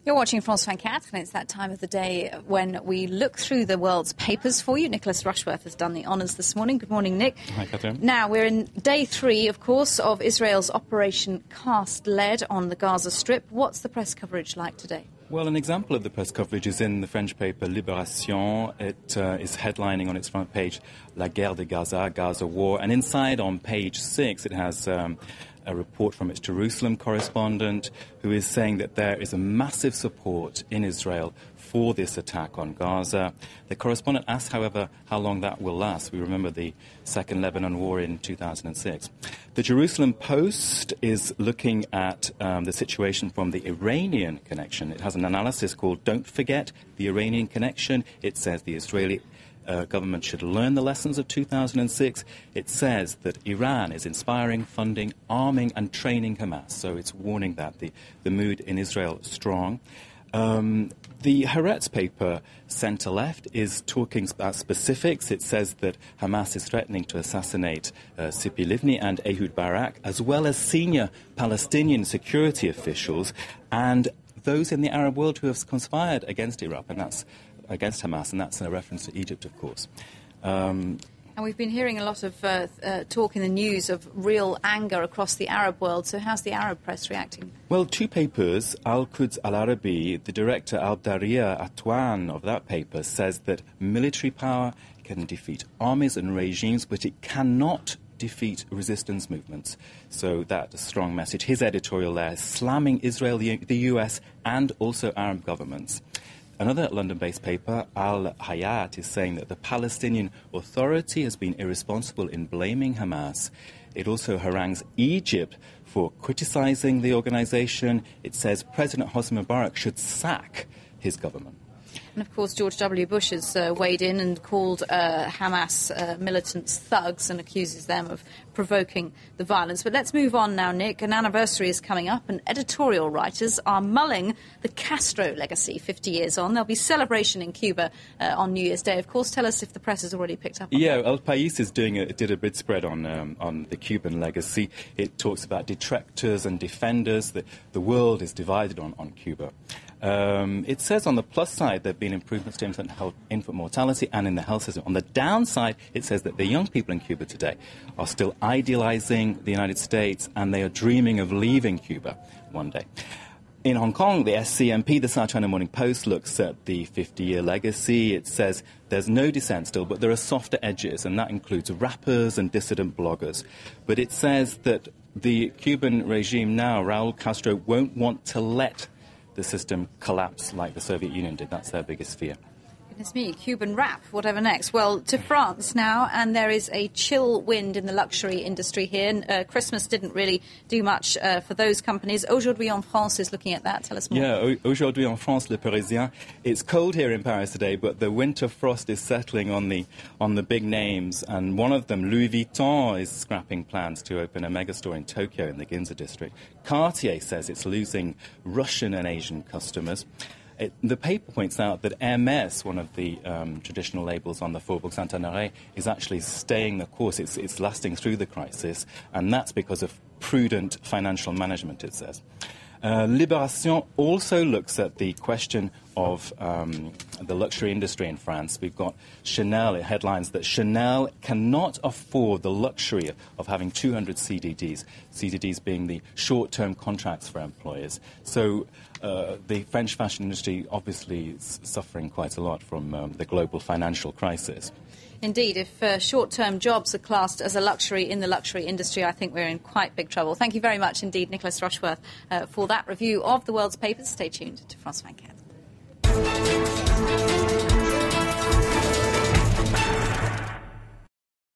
You're watching France 24, and it's that time of the day when we look through the world's papers for you. Nicholas Rushworth has done the honours this morning. Good morning, Nick. Hi, Catherine. Now, we're in day 3, of course, of Israel's Operation Cast Lead on the Gaza Strip. What's the press coverage like today? Well, an example of the press coverage is in the French paper Libération. It is headlining on its front page, La Guerre de Gaza, Gaza War. And inside on page 6, it has a report from its Jerusalem correspondent who is saying that there is a massive support in Israel for this attack on Gaza. The correspondent asks, however, how long that will last. We remember the Second Lebanon War in 2006. The Jerusalem Post is looking at the situation from the Iranian connection. It has an analysis called Don't Forget the Iranian Connection. It says the Israeli government should learn the lessons of 2006. It says that Iran is inspiring, funding, arming and training Hamas. So it's warning that the mood in Israel is strong. The Haaretz paper, centre-left, is talking about specifics. It says that Hamas is threatening to assassinate Tzipi Livni and Ehud Barak, as well as senior Palestinian security officials and those in the Arab world who have conspired against Iraq, and that's against Hamas, and that's a reference to Egypt, of course. And we've been hearing a lot of talk in the news of real anger across the Arab world. So how's the Arab press reacting? Well, 2 papers, Al-Quds Al-Arabi, the director Al-Daria Atwan of that paper says that military power can defeat armies and regimes, but it cannot defeat resistance movements. So that's a strong message. His editorial there is slamming Israel, the US, and also Arab governments. Another London-based paper, Al-Hayat, is saying that the Palestinian Authority has been irresponsible in blaming Hamas. It also harangues Egypt for criticizing the organization. It says President Hosni Mubarak should sack his government. And, of course, George W. Bush has weighed in and called Hamas militants thugs and accuses them of provoking the violence. But let's move on now, Nick. An anniversary is coming up, and editorial writers are mulling the Castro legacy 50 years on. There'll be celebration in Cuba on New Year's Day. Of course, tell us if the press has already picked up on that. El País did a big spread on the Cuban legacy. It talks about detractors and defenders. The world is divided on Cuba. It says on the plus side there have been improvements to infant mortality and in the health system. On the downside, it says that the young people in Cuba today are still idealizing the United States and they are dreaming of leaving Cuba one day. In Hong Kong, the SCMP, the South China Morning Post, looks at the 50-year legacy. It says there's no dissent still, but there are softer edges, and that includes rappers and dissident bloggers. But it says that the Cuban regime now, Raul Castro, won't want to let the system collapse like the Soviet Union did. That's their biggest fear. Goodness me, Cuban rap, whatever next. Well, to France now, and there is a chill wind in the luxury industry here. Christmas didn't really do much for those companies. Aujourd'hui en France is looking at that. Tell us more. Yeah, Aujourd'hui en France, Le Parisien. It's cold here in Paris today, but the winter frost is settling on the big names, and one of them, Louis Vuitton, is scrapping plans to open a megastore in Tokyo in the Ginza district. Cartier says it's losing Russian and Asian customers. The paper points out that Hermès, one of the traditional labels on the Faubourg Saint-Honoré, is actually staying the course. It's lasting through the crisis, and that's because of prudent financial management, it says. Libération also looks at the question of the luxury industry in France. We've got Chanel, it headlines that Chanel cannot afford the luxury of having 200 CDDs being the short-term contracts for employers. So the French fashion industry obviously is suffering quite a lot from the global financial crisis. Indeed, if short-term jobs are classed as a luxury in the luxury industry, I think we're in quite big trouble. Thank you very much indeed, Nicholas Rushworth, for that review of the world's papers. Stay tuned to France 24.